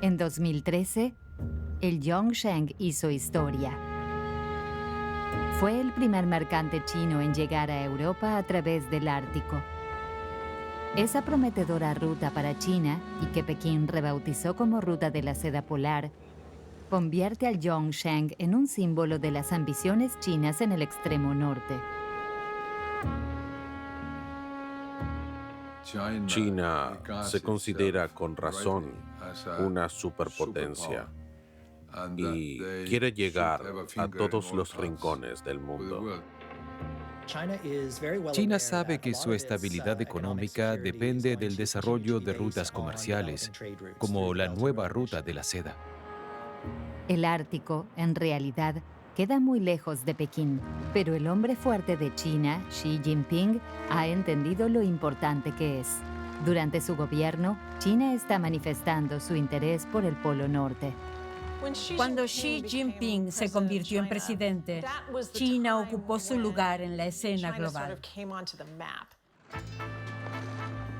En 2013, el Yongsheng hizo historia. Fue el primer mercante chino en llegar a Europa a través del Ártico. Esa prometedora ruta para China, y que Pekín rebautizó como Ruta de la Seda Polar, convierte al Yongsheng en un símbolo de las ambiciones chinas en el extremo norte. China se considera con razón una superpotencia y quiere llegar a todos los rincones del mundo. China sabe que su estabilidad económica depende del desarrollo de rutas comerciales, como la nueva ruta de la seda. El Ártico, en realidad, queda muy lejos de Pekín, pero el hombre fuerte de China, Xi Jinping, ha entendido lo importante que es. Durante su gobierno, China está manifestando su interés por el Polo Norte. Cuando Xi Jinping se convirtió en presidente, China ocupó su lugar en la escena global.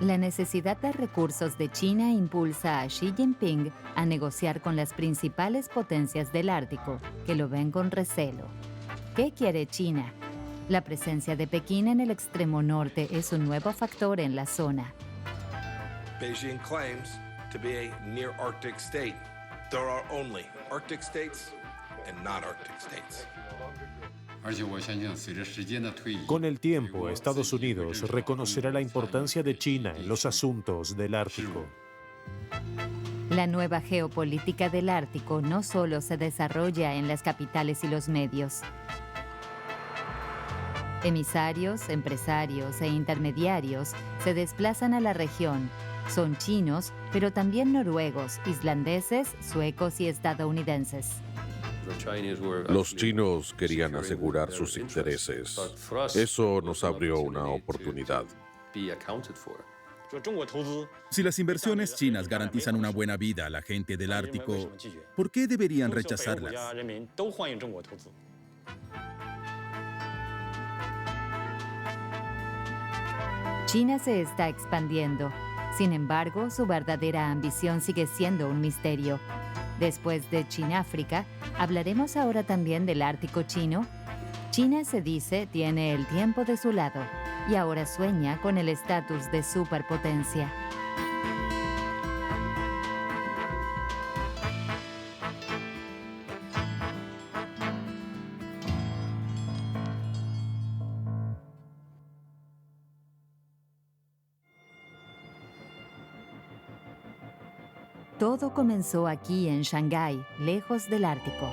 La necesidad de recursos de China impulsa a Xi Jinping a negociar con las principales potencias del Ártico, que lo ven con recelo. ¿Qué quiere China? La presencia de Pekín en el extremo norte es un nuevo factor en la zona. Beijing claims to be a near Arctic state. There are only Arctic states and not Arctic states. Con el tiempo, Estados Unidos reconocerá la importancia de China en los asuntos del Ártico. La nueva geopolítica del Ártico no solo se desarrolla en las capitales y los medios. Emisarios, empresarios e intermediarios se desplazan a la región. Son chinos, pero también noruegos, islandeses, suecos y estadounidenses. Los chinos querían asegurar sus intereses. Eso nos abrió una oportunidad. Si las inversiones chinas garantizan una buena vida a la gente del Ártico, ¿por qué deberían rechazarlas? China se está expandiendo. Sin embargo, su verdadera ambición sigue siendo un misterio. Después de China-África, ¿hablaremos ahora también del Ártico chino? China, se dice, tiene el tiempo de su lado y ahora sueña con el estatus de superpotencia. Todo comenzó aquí en Shanghái, lejos del Ártico.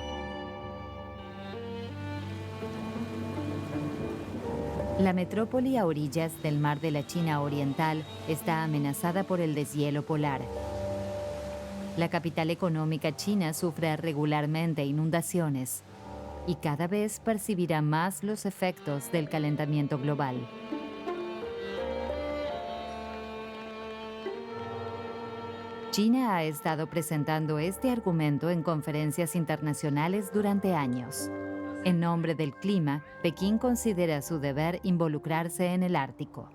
La metrópoli a orillas del mar de la China Oriental está amenazada por el deshielo polar. La capital económica china sufre regularmente inundaciones y cada vez percibirá más los efectos del calentamiento global. China ha estado presentando este argumento en conferencias internacionales durante años. En nombre del clima, Pekín considera su deber involucrarse en el Ártico.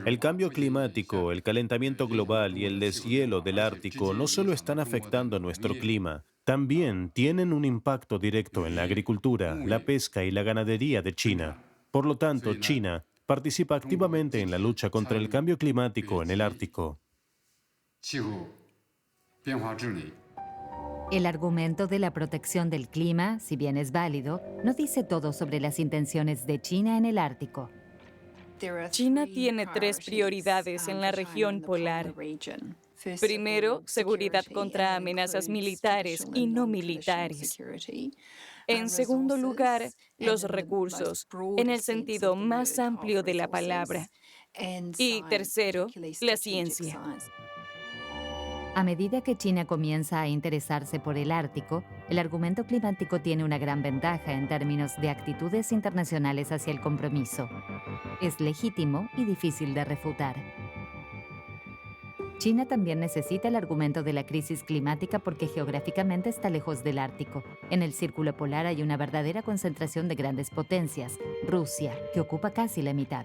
El cambio climático, el calentamiento global y el deshielo del Ártico no solo están afectando nuestro clima, también tienen un impacto directo en la agricultura, la pesca y la ganadería de China. Por lo tanto, China participa activamente en la lucha contra el cambio climático en el Ártico. El argumento de la protección del clima, si bien es válido, no dice todo sobre las intenciones de China en el Ártico. China tiene 3 prioridades en la región polar. Primero, seguridad contra amenazas militares y no militares. En segundo lugar, los recursos, en el sentido más amplio de la palabra. Y tercero, la ciencia. A medida que China comienza a interesarse por el Ártico, el argumento climático tiene una gran ventaja en términos de actitudes internacionales hacia el compromiso. Es legítimo y difícil de refutar. China también necesita el argumento de la crisis climática porque geográficamente está lejos del Ártico. En el círculo polar hay una verdadera concentración de grandes potencias. Rusia, que ocupa casi la mitad.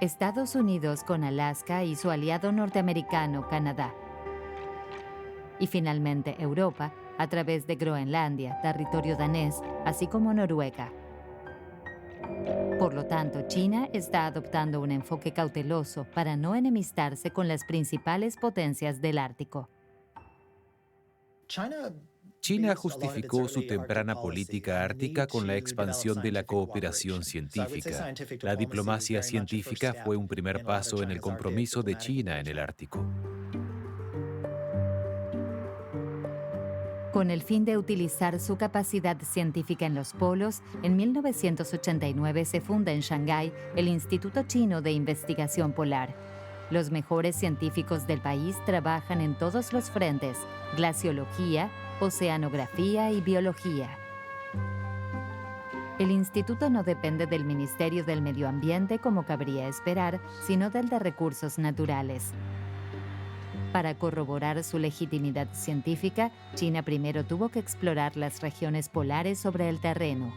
Estados Unidos con Alaska y su aliado norteamericano, Canadá. Y finalmente Europa, a través de Groenlandia, territorio danés, así como Noruega. Por lo tanto, China está adoptando un enfoque cauteloso para no enemistarse con las principales potencias del Ártico. China justificó su temprana política ártica con la expansión de la cooperación científica. La diplomacia científica fue un primer paso en el compromiso de China en el Ártico. Con el fin de utilizar su capacidad científica en los polos, en 1989 se funda en Shanghái el Instituto Chino de Investigación Polar. Los mejores científicos del país trabajan en todos los frentes: glaciología, oceanografía y biología. El instituto no depende del Ministerio del Medio Ambiente, como cabría esperar, sino del de Recursos Naturales. Para corroborar su legitimidad científica, China primero tuvo que explorar las regiones polares sobre el terreno.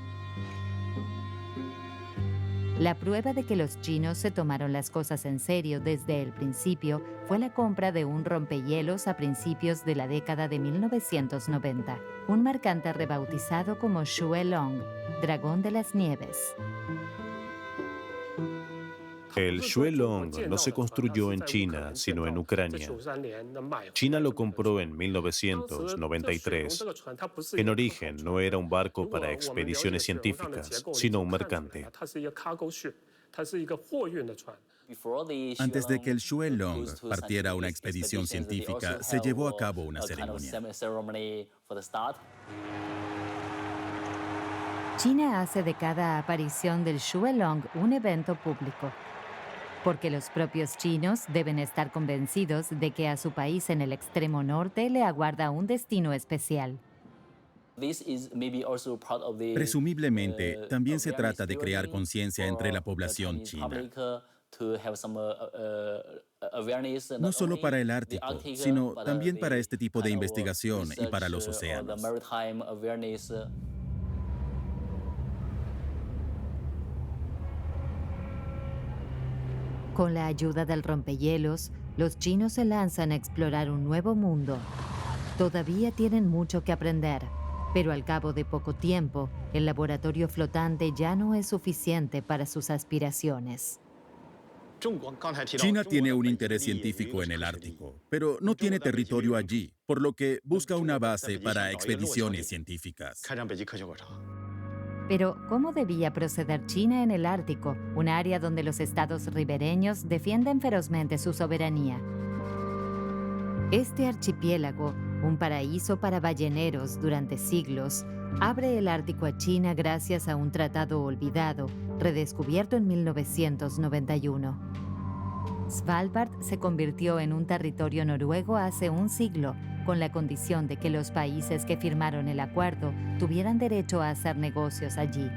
La prueba de que los chinos se tomaron las cosas en serio desde el principio fue la compra de un rompehielos a principios de la década de 1990, un mercante rebautizado como Xuelong, Dragón de las Nieves. El Xuelong no se construyó en China, sino en Ucrania. China lo compró en 1993. En origen, no era un barco para expediciones científicas, sino un mercante. Antes de que el Xuelong partiera a una expedición científica, se llevó a cabo una ceremonia. China hace de cada aparición del Xuelong un evento público, porque los propios chinos deben estar convencidos de que a su país en el extremo norte le aguarda un destino especial. Presumiblemente, también se trata de crear conciencia entre la población china. No solo para el Ártico, sino también para este tipo de investigación y para los océanos. Con la ayuda del rompehielos, los chinos se lanzan a explorar un nuevo mundo. Todavía tienen mucho que aprender, pero al cabo de poco tiempo, el laboratorio flotante ya no es suficiente para sus aspiraciones. China tiene un interés científico en el Ártico, pero no tiene territorio allí, por lo que busca una base para expediciones científicas. Pero, ¿cómo debía proceder China en el Ártico, un área donde los estados ribereños defienden ferozmente su soberanía? Este archipiélago, un paraíso para balleneros durante siglos, abre el Ártico a China gracias a un tratado olvidado, redescubierto en 1991. Svalbard se convirtió en un territorio noruego hace un siglo, con la condición de que los países que firmaron el acuerdo tuvieran derecho a hacer negocios allí.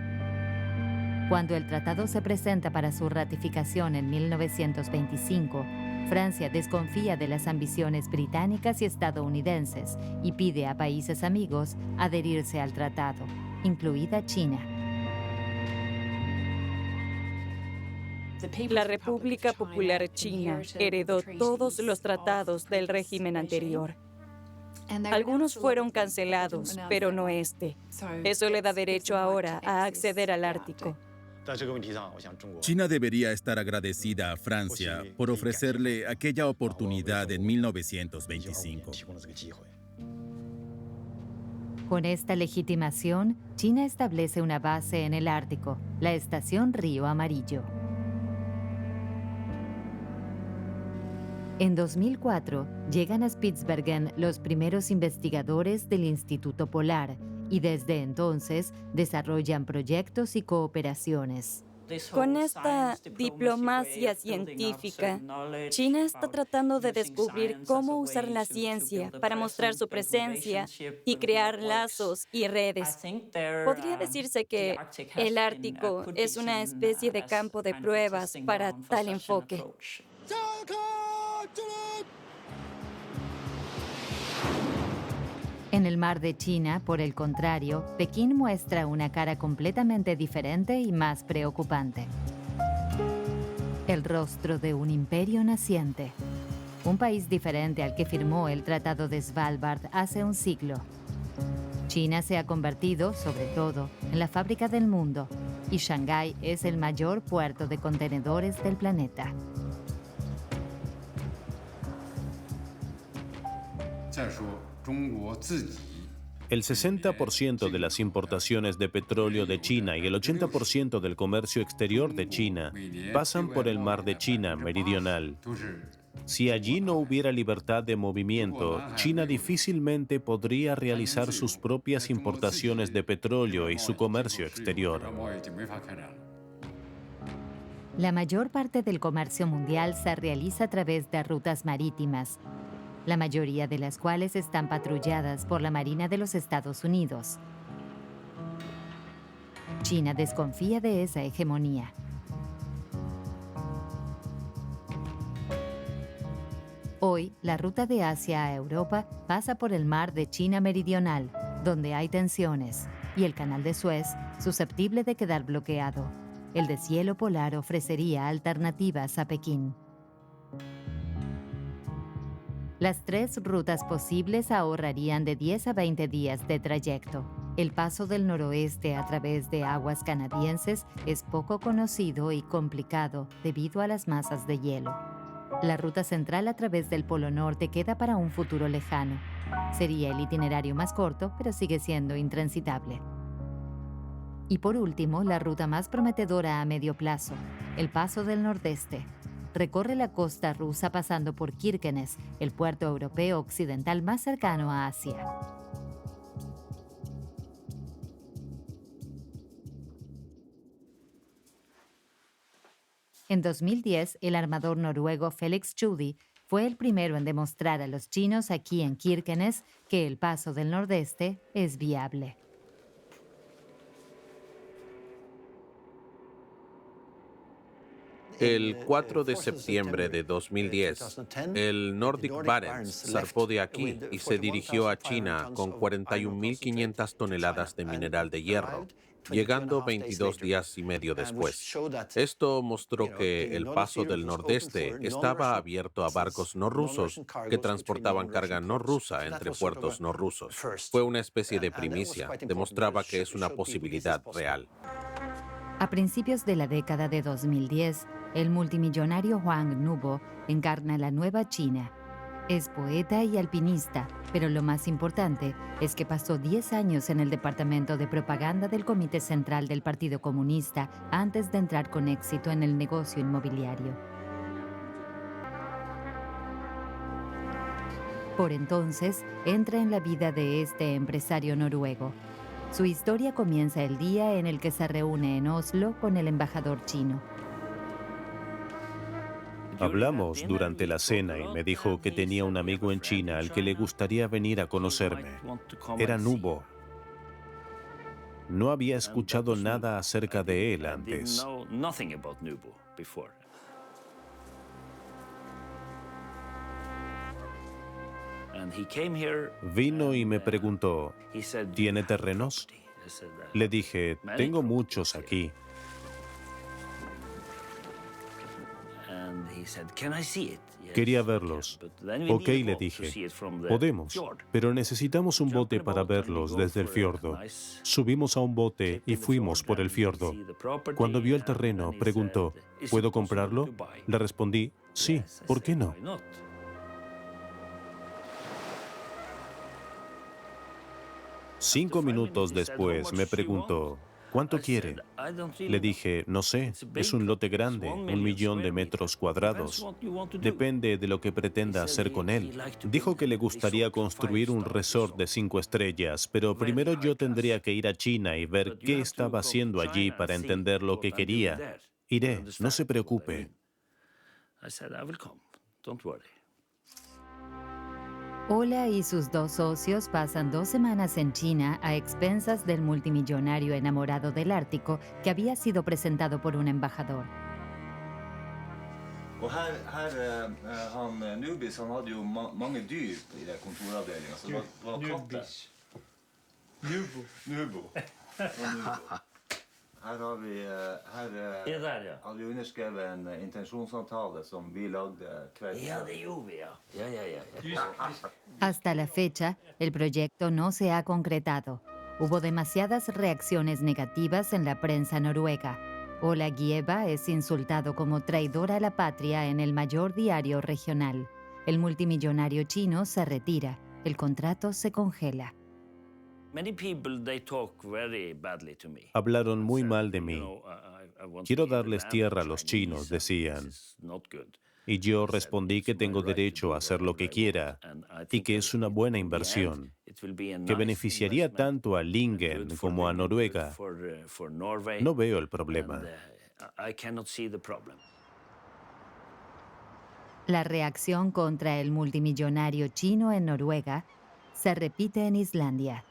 Cuando el tratado se presenta para su ratificación en 1925, Francia desconfía de las ambiciones británicas y estadounidenses y pide a países amigos adherirse al tratado, incluida China. La República Popular China heredó todos los tratados del régimen anterior. Algunos fueron cancelados, pero no este. Eso le da derecho ahora a acceder al Ártico. China debería estar agradecida a Francia por ofrecerle aquella oportunidad en 1925. Con esta legitimación, China establece una base en el Ártico, la Estación Río Amarillo. En 2004, llegan a Spitsbergen los primeros investigadores del Instituto Polar y desde entonces desarrollan proyectos y cooperaciones. Con esta diplomacia científica, China está tratando de descubrir cómo usar la ciencia para mostrar su presencia y crear lazos y redes. Podría decirse que el Ártico es una especie de campo de pruebas para tal enfoque. En el mar de China, por el contrario, Pekín muestra una cara completamente diferente y más preocupante. el rostro de un imperio naciente. Un país diferente al que firmó el Tratado de Svalbard hace un siglo. China se ha convertido, sobre todo, en la fábrica del mundo, y Shanghái es el mayor puerto de contenedores del planeta. El 60% de las importaciones de petróleo de China y el 80% del comercio exterior de China pasan por el Mar de China Meridional. Si allí no hubiera libertad de movimiento, China difícilmente podría realizar sus propias importaciones de petróleo y su comercio exterior. La mayor parte del comercio mundial se realiza a través de rutas marítimas, la mayoría de las cuales están patrulladas por la Marina de los Estados Unidos. China desconfía de esa hegemonía. Hoy, la ruta de Asia a Europa pasa por el Mar de China Meridional, donde hay tensiones, y el Canal de Suez, susceptible de quedar bloqueado. El deshielo polar ofrecería alternativas a Pekín. Las tres rutas posibles ahorrarían de 10 a 20 días de trayecto. El paso del noroeste a través de aguas canadienses es poco conocido y complicado debido a las masas de hielo. La ruta central a través del Polo Norte queda para un futuro lejano. Sería el itinerario más corto, pero sigue siendo intransitable. Y por último, la ruta más prometedora a medio plazo, el Paso del Nordeste. Recorre la costa rusa pasando por Kirkenes, el puerto europeo occidental más cercano a Asia. En 2010, el armador noruego Felix Tschudi fue el primero en demostrar a los chinos aquí en Kirkenes que el Paso del Nordeste es viable. El 4 de septiembre de 2010, el Nordic Barents zarpó de aquí y se dirigió a China con 41.500 toneladas de mineral de hierro, llegando 22 días y medio después. Esto mostró que el Paso del Nordeste estaba abierto a barcos no rusos que transportaban carga no rusa entre puertos no rusos. Fue una especie de primicia, demostraba que es una posibilidad real. A principios de la década de 2010, el multimillonario Huang Nubo encarna la nueva China. Es poeta y alpinista, pero lo más importante es que pasó 10 años en el departamento de propaganda del Comité Central del Partido Comunista antes de entrar con éxito en el negocio inmobiliario. Por entonces, entra en la vida de este empresario noruego. Su historia comienza el día en el que se reúne en Oslo con el embajador chino. Hablamos durante la cena y me dijo que tenía un amigo en China al que le gustaría venir a conocerme. Era Nubo. No había escuchado nada acerca de él antes. Vino y me preguntó, ¿tiene terrenos? Le dije, tengo muchos aquí. Quería verlos. Ok, le dije. Podemos, pero necesitamos un bote para verlos desde el fiordo. Subimos a un bote y fuimos por el fiordo. Cuando vio el terreno, preguntó, ¿puedo comprarlo? Le respondí, sí, ¿por qué no? Cinco minutos después me preguntó, ¿cuánto quiere? Le dije, no sé, es un lote grande, 1 millón de metros cuadrados. Depende de lo que pretenda hacer con él. Dijo que le gustaría construir un resort de 5 estrellas, pero primero yo tendría que ir a China y ver qué estaba haciendo allí para entender lo que quería. Iré, no se preocupe. Ola y sus 2 socios pasan 2 semanas en China a expensas del multimillonario enamorado del Ártico que había sido presentado por un embajador. Hasta la fecha, el proyecto no se ha concretado. Hubo demasiadas reacciones negativas en la prensa noruega. Ola Gieva es insultado como traidor a la patria en el mayor diario regional. El multimillonario chino se retira. El contrato se congela. Hablaron muy mal de mí. Quiero darles tierra a los chinos, decían. Y yo respondí que tengo derecho a hacer lo que quiera y que es una buena inversión, que beneficiaría tanto a Lingen como a Noruega. No veo el problema. La reacción contra el multimillonario chino en Noruega se repite en Islandia.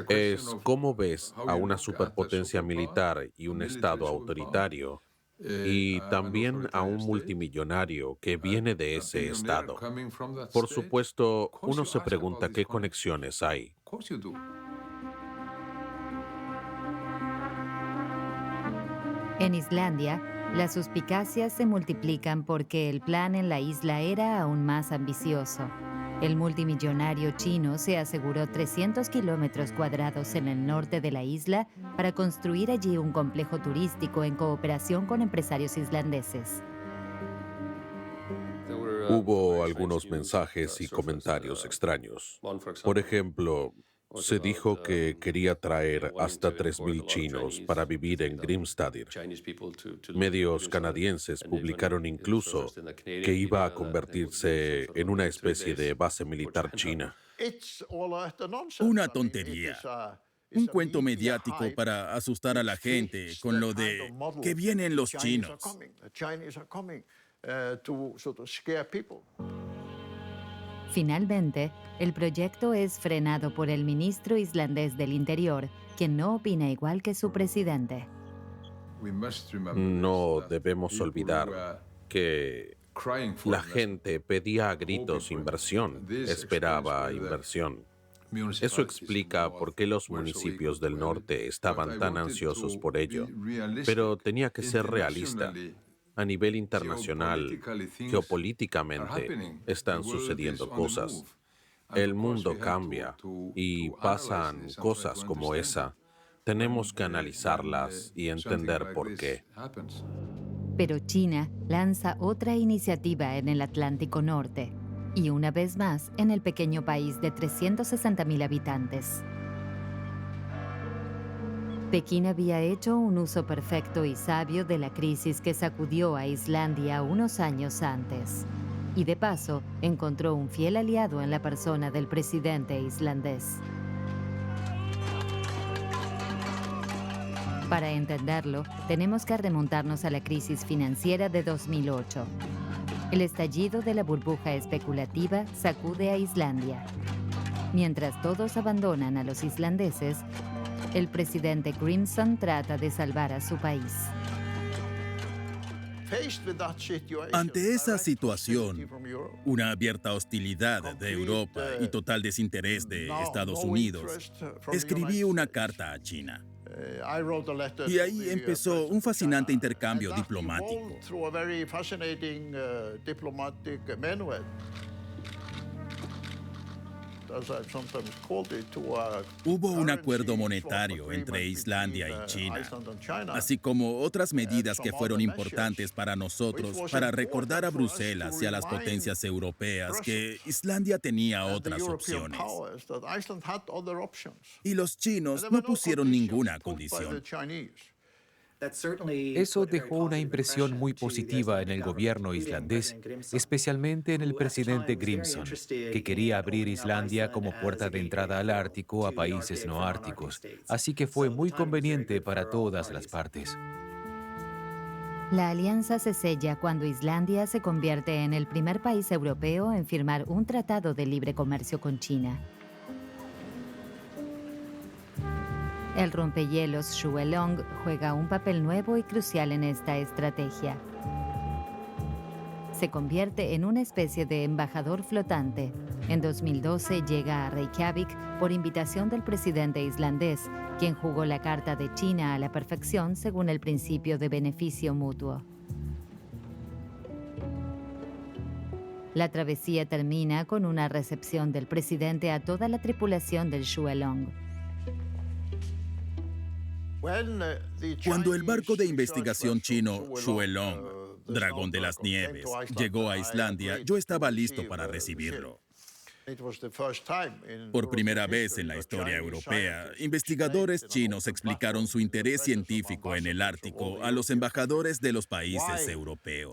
Es cómo ves a una superpotencia militar y un Estado autoritario, y también a un multimillonario que viene de ese Estado. Por supuesto, uno se pregunta qué conexiones hay. En Islandia, las suspicacias se multiplican porque el plan en la isla era aún más ambicioso. El multimillonario chino se aseguró 300 kilómetros cuadrados en el norte de la isla para construir allí un complejo turístico en cooperación con empresarios islandeses. Hubo algunos mensajes y comentarios extraños. Por ejemplo, se dijo que quería traer hasta 3.000 chinos para vivir en Grimstadir. Medios canadienses publicaron incluso que iba a convertirse en una especie de base militar china. Una tontería. Un cuento mediático para asustar a la gente con lo de que vienen los chinos. Finalmente, el proyecto es frenado por el ministro islandés del Interior, quien no opina igual que su presidente. No debemos olvidar que la gente pedía a gritos inversión, esperaba inversión. Eso explica por qué los municipios del norte estaban tan ansiosos por ello. Pero tenía que ser realista. A nivel internacional, geopolíticamente, están sucediendo cosas. El mundo cambia y pasan cosas como esa. Tenemos que analizarlas y entender por qué. Pero China lanza otra iniciativa en el Atlántico Norte, y una vez más en el pequeño país de 360.000 habitantes. Pekín había hecho un uso perfecto y sabio de la crisis que sacudió a Islandia unos años antes. Y de paso, encontró un fiel aliado en la persona del presidente islandés. Para entenderlo, tenemos que remontarnos a la crisis financiera de 2008. El estallido de la burbuja especulativa sacude a Islandia. Mientras todos abandonan a los islandeses, el presidente Grimson trata de salvar a su país. Ante esa situación, una abierta hostilidad de Europa y total desinterés de Estados Unidos, escribí una carta a China. Y ahí empezó un fascinante intercambio diplomático. Hubo un acuerdo monetario entre Islandia y China, así como otras medidas que fueron importantes para nosotros para recordar a Bruselas y a las potencias europeas que Islandia tenía otras opciones. Y los chinos no pusieron ninguna condición. Eso dejó una impresión muy positiva en el gobierno islandés, especialmente en el presidente Grimson, que quería abrir Islandia como puerta de entrada al Ártico a países no árticos, así que fue muy conveniente para todas las partes. La alianza se sella cuando Islandia se convierte en el primer país europeo en firmar un tratado de libre comercio con China. El rompehielos Shuelong juega un papel nuevo y crucial en esta estrategia. se convierte en una especie de embajador flotante. En 2012 llega a Reykjavik por invitación del presidente islandés, quien jugó la carta de China a la perfección según el principio de beneficio mutuo. La travesía termina con una recepción del presidente a toda la tripulación del Xuelong. Cuando el barco de investigación chino Xuelong, Dragón de las Nieves, llegó a Islandia, yo estaba listo para recibirlo. Por primera vez en la historia europea, investigadores chinos explicaron su interés científico en el Ártico a los embajadores de los países europeos.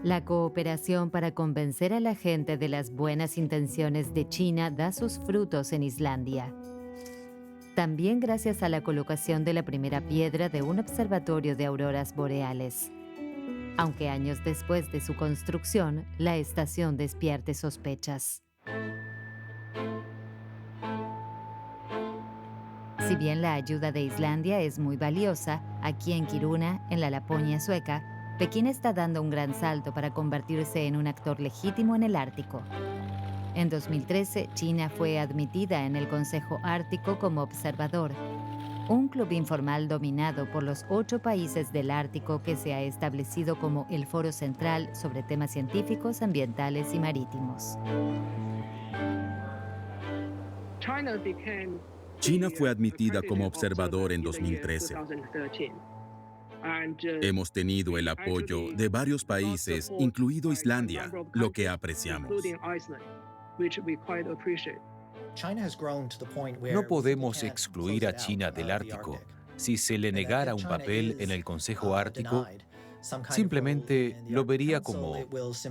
La cooperación para convencer a la gente de las buenas intenciones de China da sus frutos en Islandia. También gracias a la colocación de la primera piedra de un observatorio de auroras boreales. Aunque años después de su construcción, la estación despierte sospechas. Si bien la ayuda de Islandia es muy valiosa, aquí en Kiruna, en la Laponia sueca, Pekín está dando un gran salto para convertirse en un actor legítimo en el Ártico. En 2013, China fue admitida en el Consejo Ártico como observador, un club informal dominado por los 8 países del Ártico que se ha establecido como el foro central sobre temas científicos, ambientales y marítimos. China fue admitida como observador en 2013. Hemos tenido el apoyo de varios países, incluido Islandia, lo que apreciamos. No podemos excluir a China del Ártico. Si se le negara un papel en el Consejo Ártico, simplemente lo vería como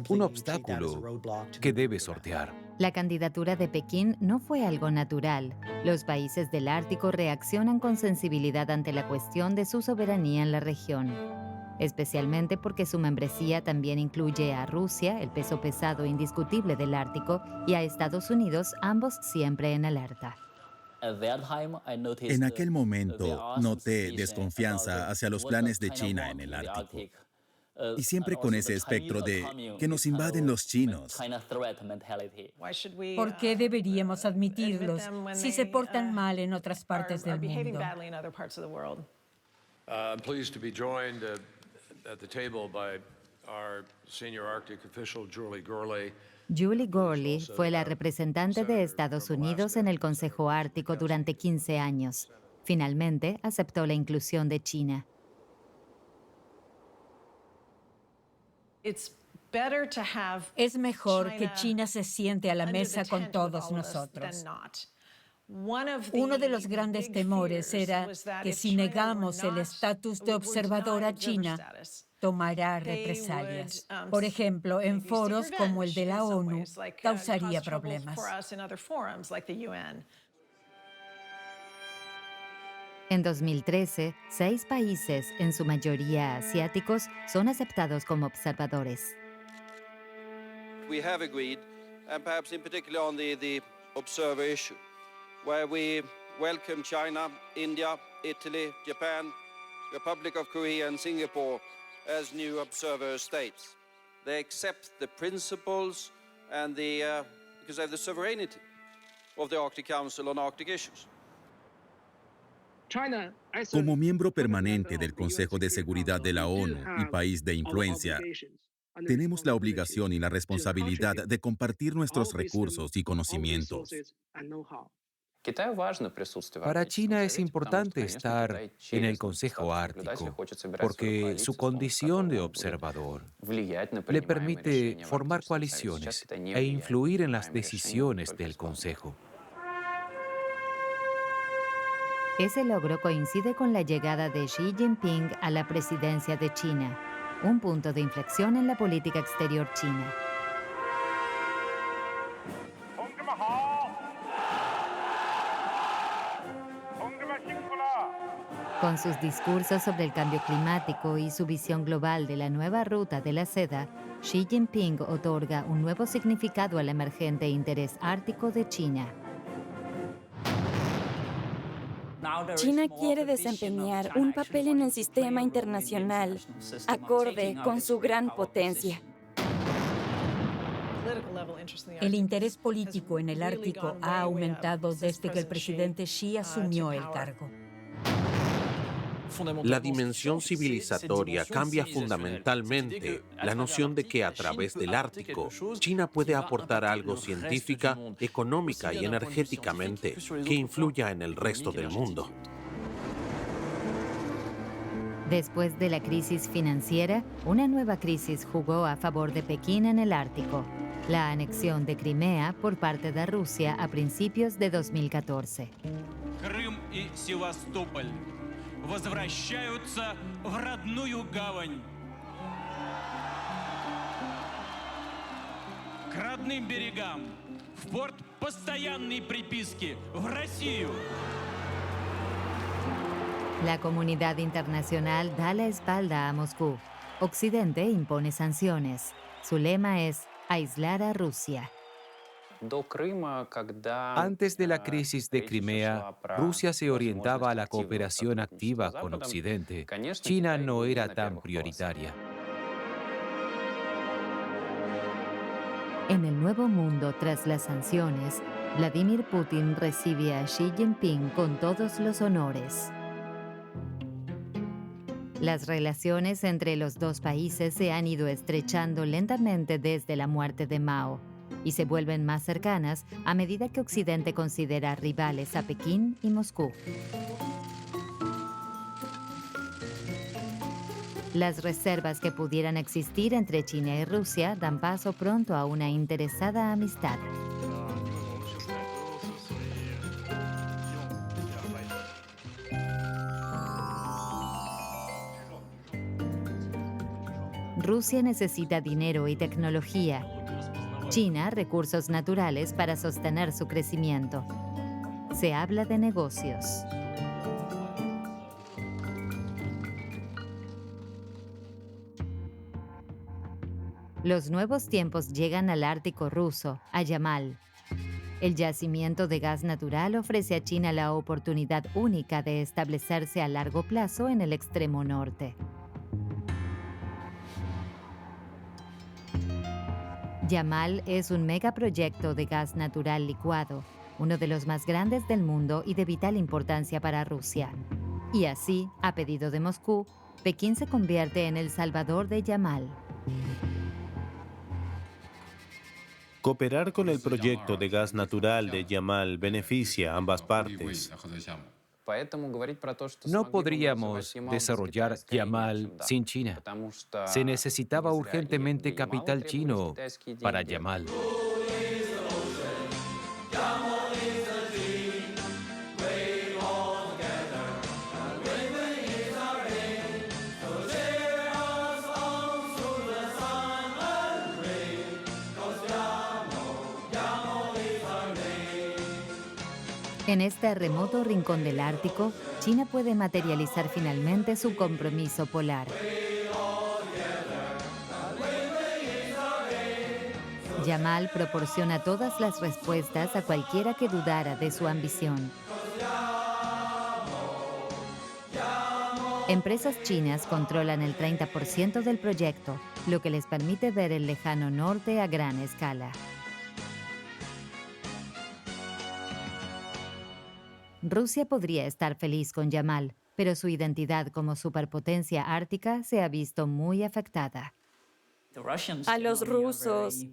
un obstáculo que debe sortear. La candidatura de Pekín no fue algo natural. Los países del Ártico reaccionan con sensibilidad ante la cuestión de su soberanía en la región, especialmente porque su membresía también incluye a Rusia, el peso pesado indiscutible del Ártico, y a Estados Unidos, ambos siempre en alerta. En aquel momento noté desconfianza hacia los planes de China en el Ártico. Y siempre con ese espectro de que nos invaden los chinos. ¿Por qué deberíamos admitirlos si se portan mal en otras partes del mundo? I'm pleased to be joined at the table by our senior Arctic official, Julie Gourley. Julie Gourley fue la representante de Estados Unidos en el Consejo Ártico durante 15 años. Finalmente, aceptó la inclusión de China. Es mejor que China se siente a la mesa con todos nosotros. Uno de los grandes temores era que si negamos el estatus de observador a China, tomará represalias. Por ejemplo, en foros como el de la ONU, causaría problemas. En 2013, 6 países, en su mayoría asiáticos, son aceptados como observadores. We have agreed, and perhaps in particular on the observer issue, where we welcome China, India, Italy, Japan, Republic of Korea and Singapore as new observer states. They accept the principles and because they have the sovereignty of the Arctic Council on Arctic issues. Como miembro permanente del Consejo de Seguridad de la ONU y país de influencia, tenemos la obligación y la responsabilidad de compartir nuestros recursos y conocimientos. Para China es importante estar en el Consejo Ártico porque su condición de observador le permite formar coaliciones e influir en las decisiones del Consejo. Ese logro coincide con la llegada de Xi Jinping a la presidencia de China, un punto de inflexión en la política exterior china. Con sus discursos sobre el cambio climático y su visión global de la nueva ruta de la seda, Xi Jinping otorga un nuevo significado al emergente interés ártico de China. China quiere desempeñar un papel en el sistema internacional acorde con su gran potencia. El interés político en el Ártico ha aumentado desde que el presidente Xi asumió el cargo. La dimensión civilizatoria cambia fundamentalmente la noción de que a través del Ártico, China puede aportar algo científica, económica y energéticamente que influya en el resto del mundo. Después de la crisis financiera, una nueva crisis jugó a favor de Pekín en el Ártico: la anexión de Crimea por parte de Rusia a principios de 2014. Крым и Севастополь возвращаются в родную гавань. К родным берегам, в порт постоянной приписки, в Россию. La comunidad internacional da la espalda a Moscú. Occidente impone sanciones. Su lema es aislar a Rusia. Antes de la crisis de Crimea, Rusia se orientaba a la cooperación activa con Occidente. China no era tan prioritaria. En el nuevo mundo tras las sanciones, Vladimir Putin recibe a Xi Jinping con todos los honores. Las relaciones entre los dos países se han ido estrechando lentamente desde la muerte de Mao y se vuelven más cercanas a medida que Occidente considera rivales a Pekín y Moscú. Las reservas que pudieran existir entre China y Rusia dan paso pronto a una interesada amistad. Rusia necesita dinero y tecnología. China, recursos naturales para sostener su crecimiento. Se habla de negocios. Los nuevos tiempos llegan al Ártico ruso, a Yamal. El yacimiento de gas natural ofrece a China la oportunidad única de establecerse a largo plazo en el extremo norte. Yamal es un megaproyecto de gas natural licuado, uno de los más grandes del mundo y de vital importancia para Rusia. Y así, a pedido de Moscú, Pekín se convierte en el salvador de Yamal. Cooperar con el proyecto de gas natural de Yamal beneficia a ambas partes. No podríamos desarrollar Yamal sin China. Se necesitaba urgentemente capital chino para Yamal. En este remoto rincón del Ártico, China puede materializar finalmente su compromiso polar. Yamal proporciona todas las respuestas a cualquiera que dudara de su ambición. Empresas chinas controlan el 30% del proyecto, lo que les permite ver el lejano norte a gran escala. Rusia podría estar feliz con Yamal, pero su identidad como superpotencia ártica se ha visto muy afectada. A los rusos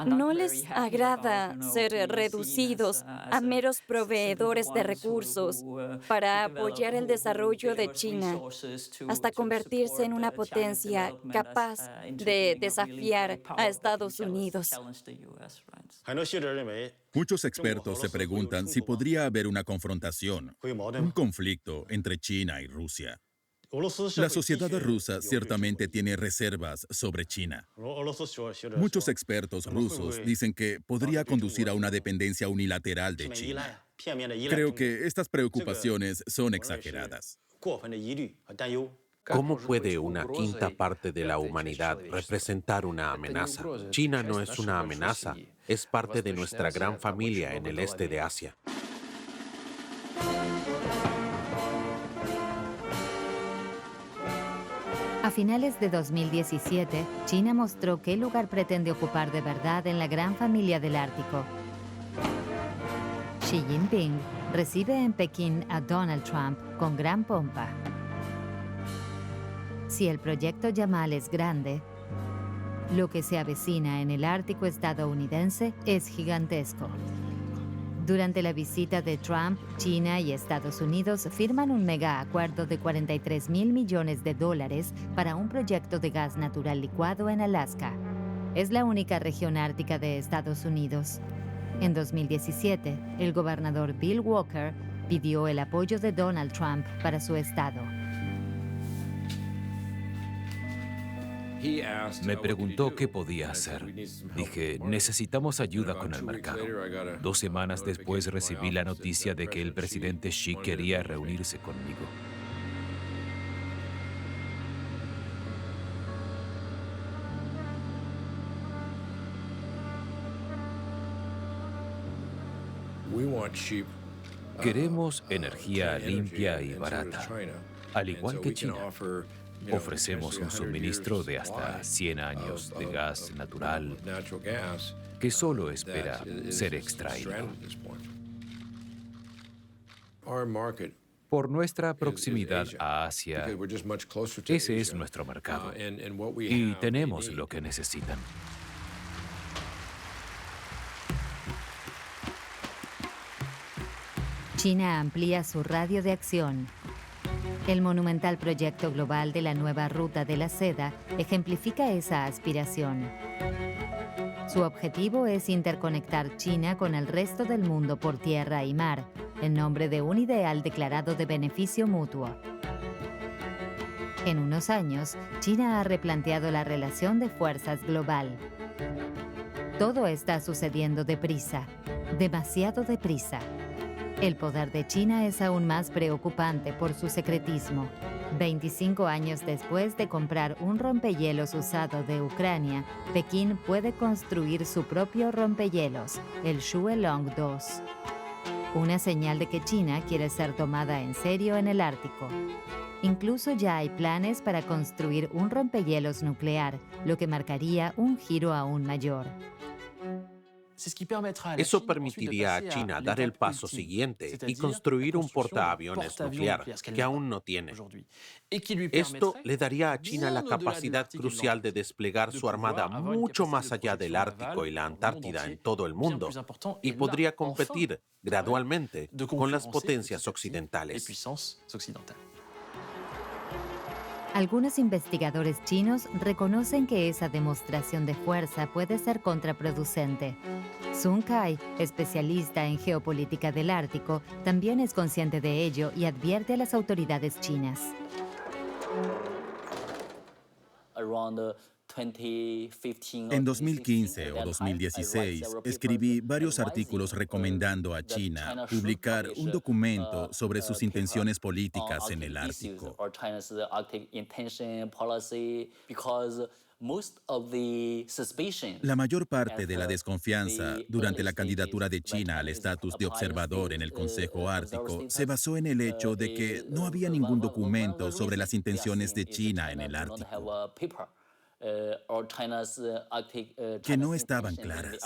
no les agrada ser reducidos a meros proveedores de recursos para apoyar el desarrollo de China, hasta convertirse en una potencia capaz de desafiar a Estados Unidos. Muchos expertos se preguntan si podría haber una confrontación, un conflicto entre China y Rusia. La sociedad rusa ciertamente tiene reservas sobre China. Muchos expertos rusos dicen que podría conducir a una dependencia unilateral de China. Creo que estas preocupaciones son exageradas. ¿Cómo puede una quinta parte de la humanidad representar una amenaza? China no es una amenaza, es parte de nuestra gran familia en el este de Asia. A finales de 2017, China mostró qué lugar pretende ocupar de verdad en la gran familia del Ártico. Xi Jinping recibe en Pekín a Donald Trump con gran pompa. Si el proyecto Yamal es grande, lo que se avecina en el Ártico estadounidense es gigantesco. Durante la visita de Trump, China y Estados Unidos firman un mega acuerdo de $43.000 millones para un proyecto de gas natural licuado en Alaska. Es la única región ártica de Estados Unidos. En 2017, el gobernador Bill Walker pidió el apoyo de Donald Trump para su estado. Me preguntó qué podía hacer. Dije, necesitamos ayuda con el mercado. 2 semanas después recibí la noticia de que el presidente Xi quería reunirse conmigo. Queremos energía limpia y barata, al igual que China. Ofrecemos un suministro de hasta 100 años de gas natural que solo espera ser extraído. Por nuestra proximidad a Asia, ese es nuestro mercado y tenemos lo que necesitan. China amplía su radio de acción. El monumental proyecto global de la nueva ruta de la seda ejemplifica esa aspiración. Su objetivo es interconectar China con el resto del mundo por tierra y mar, en nombre de un ideal declarado de beneficio mutuo. En unos años, China ha replanteado la relación de fuerzas global. Todo está sucediendo deprisa, demasiado deprisa. El poder de China es aún más preocupante por su secretismo. 25 años después de comprar un rompehielos usado de Ucrania, Pekín puede construir su propio rompehielos, el Xuelong 2. Una señal de que China quiere ser tomada en serio en el Ártico. Incluso ya hay planes para construir un rompehielos nuclear, lo que marcaría un giro aún mayor. Eso permitiría a China dar el paso siguiente y construir un portaaviones nuclear que aún no tiene. Esto le daría a China la capacidad crucial de desplegar su armada mucho más allá del Ártico y la Antártida en todo el mundo y podría competir gradualmente con las potencias occidentales. Algunos investigadores chinos reconocen que esa demostración de fuerza puede ser contraproducente. Sun Kai, especialista en geopolítica del Ártico, también es consciente de ello y advierte a las autoridades chinas. En 2015 o 2016, escribí varios artículos recomendando a China publicar un documento sobre sus intenciones políticas en el Ártico. La mayor parte de la desconfianza durante la candidatura de China al estatus de observador en el Consejo Ártico se basó en el hecho de que no había ningún documento sobre las intenciones de China en el Ártico, que no estaban claras.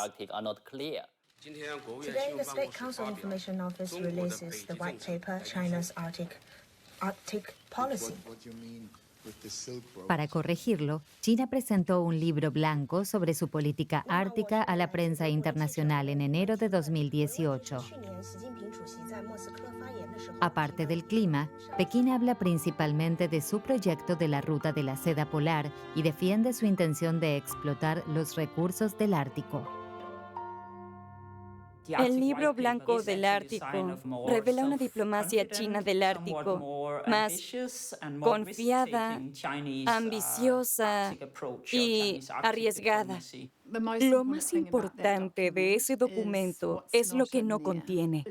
Today, the State Council Information Office releases the white paper, China's Arctic Policy. Para corregirlo, China presentó un libro blanco sobre su política ártica a la prensa internacional en enero de 2018. Aparte del clima, Pekín habla principalmente de su proyecto de la ruta de la seda polar y defiende su intención de explotar los recursos del Ártico. El libro blanco del Ártico revela una diplomacia china del Ártico más confiada, ambiciosa y arriesgada. Lo más importante de ese documento es lo que no contiene.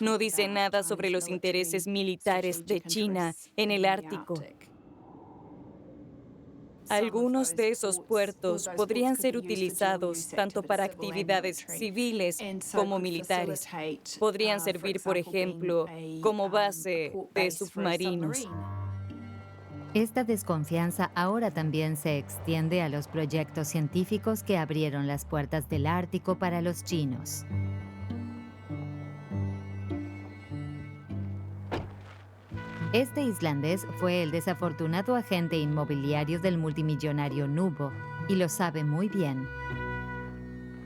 No dice nada sobre los intereses militares de China en el Ártico. Algunos de esos puertos podrían ser utilizados tanto para actividades civiles como militares. Podrían servir, por ejemplo, como base de submarinos. Esta desconfianza ahora también se extiende a los proyectos científicos que abrieron las puertas del Ártico para los chinos. Este islandés fue el desafortunado agente inmobiliario del multimillonario Nubo y lo sabe muy bien.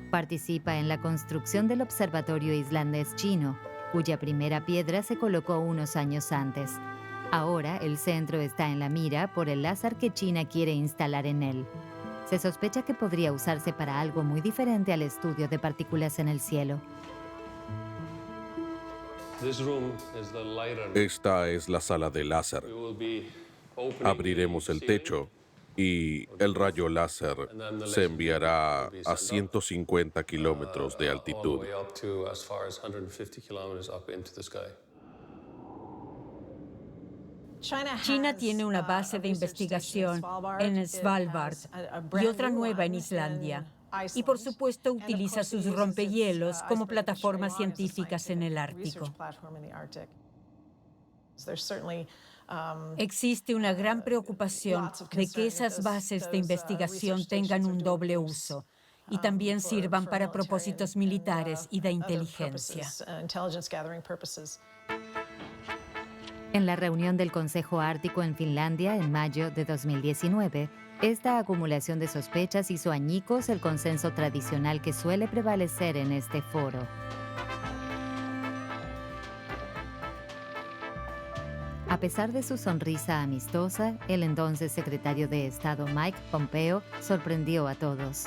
Participa en la construcción del Observatorio Islandés Chino, cuya primera piedra se colocó unos años antes. Ahora el centro está en la mira por el láser que China quiere instalar en él. Se sospecha que podría usarse para algo muy diferente al estudio de partículas en el cielo. Esta es la sala de láser. Abriremos el techo y el rayo láser se enviará a 150 kilómetros de altitud. China tiene una base de investigación en Svalbard y otra nueva en Islandia. Y por supuesto utiliza sus rompehielos como plataformas científicas en el Ártico. Existe una gran preocupación de que esas bases de investigación tengan un doble uso y también sirvan para propósitos militares y de inteligencia. En la reunión del Consejo Ártico en Finlandia en mayo de 2019, esta acumulación de sospechas hizo añicos el consenso tradicional que suele prevalecer en este foro. A pesar de su sonrisa amistosa, el entonces secretario de Estado Mike Pompeo sorprendió a todos.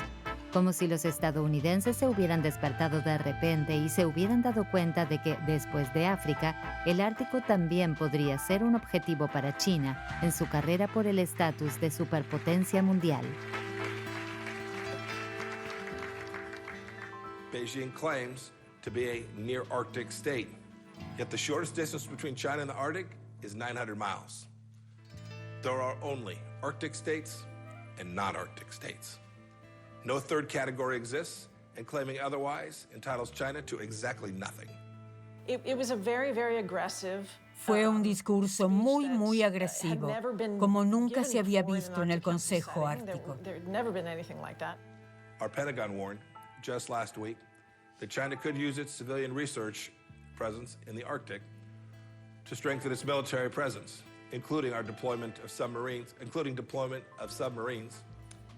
Como si los estadounidenses se hubieran despertado de repente y se hubieran dado cuenta de que, después de África, el Ártico también podría ser un objetivo para China en su carrera por el estatus de superpotencia mundial. Beijing claims to be a near Arctic state, yet the shortest distance between China and the Arctic is 900 miles. There are only Arctic states and non-Arctic states. No third category exists, and claiming otherwise entitles China to exactly nothing. Fue un discurso muy agresivo, como nunca se había visto en el Consejo Ártico. Our Pentagon warned just last week that China could use its civilian research presence in the Arctic to strengthen its military presence, including deployment of submarines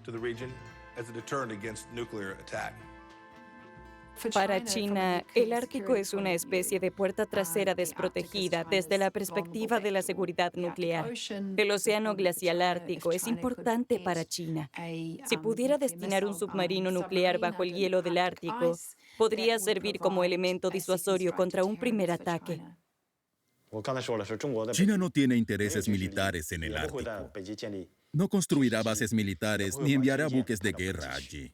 to the region as a deterrent against nuclear attack. Para China, el Ártico es una especie de puerta trasera desprotegida desde la perspectiva de la seguridad nuclear. El océano glacial ártico es importante para China. Si pudiera destinar un submarino nuclear bajo el hielo del Ártico, podría servir como elemento disuasorio contra un primer ataque. China no tiene intereses militares en el Ártico. No construirá bases militares ni enviará buques de guerra allí.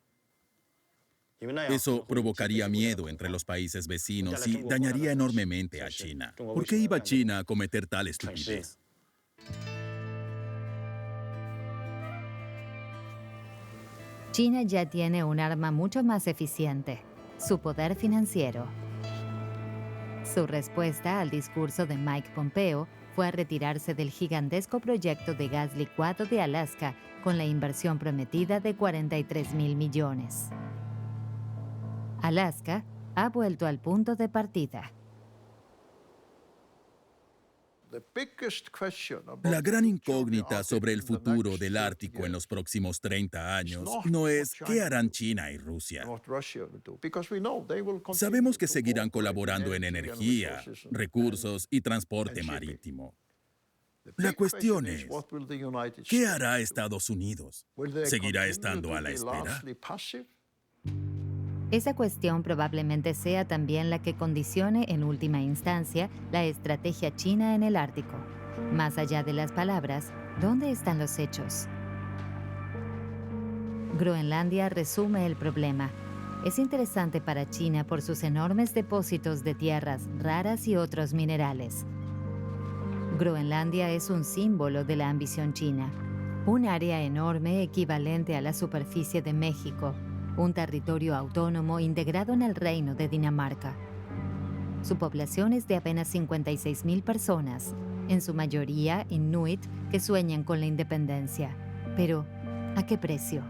Eso provocaría miedo entre los países vecinos y dañaría enormemente a China. ¿Por qué iba China a cometer tal estupidez? China ya tiene un arma mucho más eficiente: su poder financiero. Su respuesta al discurso de Mike Pompeo fue a retirarse del gigantesco proyecto de gas licuado de Alaska con la inversión prometida de 43.000 millones. Alaska ha vuelto al punto de partida. La gran incógnita sobre el futuro del Ártico en los próximos 30 años no es qué harán China y Rusia. Sabemos que seguirán colaborando en energía, recursos y transporte marítimo. La cuestión es, ¿qué hará Estados Unidos? ¿Seguirá estando a la espera? Esa cuestión probablemente sea también la que condicione en última instancia la estrategia china en el Ártico. Más allá de las palabras, ¿dónde están los hechos? Groenlandia resume el problema. Es interesante para China por sus enormes depósitos de tierras raras y otros minerales. Groenlandia es un símbolo de la ambición china. Un área enorme equivalente a la superficie de México, un territorio autónomo integrado en el Reino de Dinamarca. Su población es de apenas 56.000 personas, en su mayoría inuit que sueñan con la independencia. Pero, ¿a qué precio?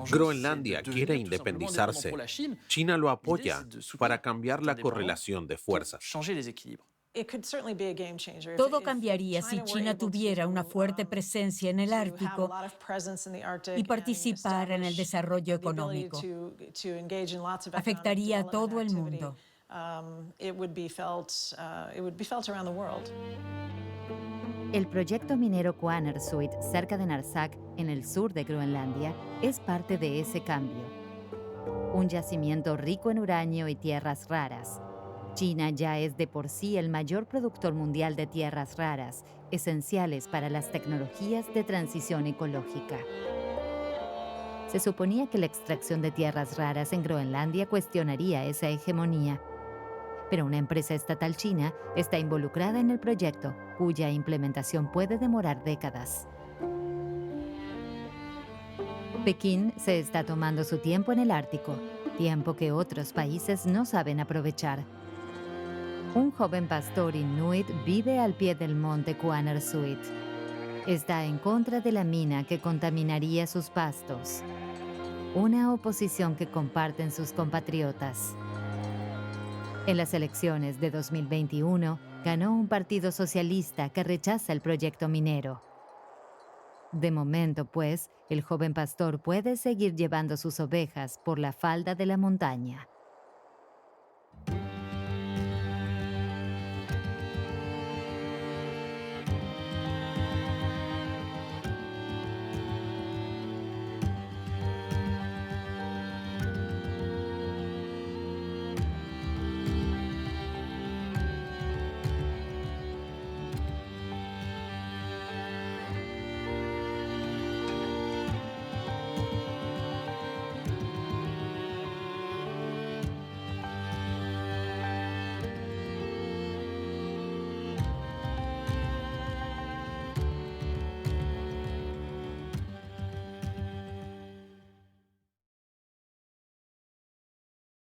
Groenlandia quiere independizarse. China lo apoya para cambiar la correlación de fuerzas. Todo cambiaría si China tuviera una fuerte presencia en el Ártico y participara en el desarrollo económico. Afectaría a todo el mundo. El proyecto minero Quannersuit, cerca de Narsaq, en el sur de Groenlandia, es parte de ese cambio. Un yacimiento rico en uranio y tierras raras. China ya es de por sí el mayor productor mundial de tierras raras, esenciales para las tecnologías de transición ecológica. Se suponía que la extracción de tierras raras en Groenlandia cuestionaría esa hegemonía. Pero una empresa estatal china está involucrada en el proyecto, cuya implementación puede demorar décadas. Pekín se está tomando su tiempo en el Ártico, tiempo que otros países no saben aprovechar. Un joven pastor inuit vive al pie del monte Quannersuit. Está en contra de la mina que contaminaría sus pastos. Una oposición que comparten sus compatriotas. En las elecciones de 2021, ganó un partido socialista que rechaza el proyecto minero. De momento, pues, el joven pastor puede seguir llevando sus ovejas por la falda de la montaña.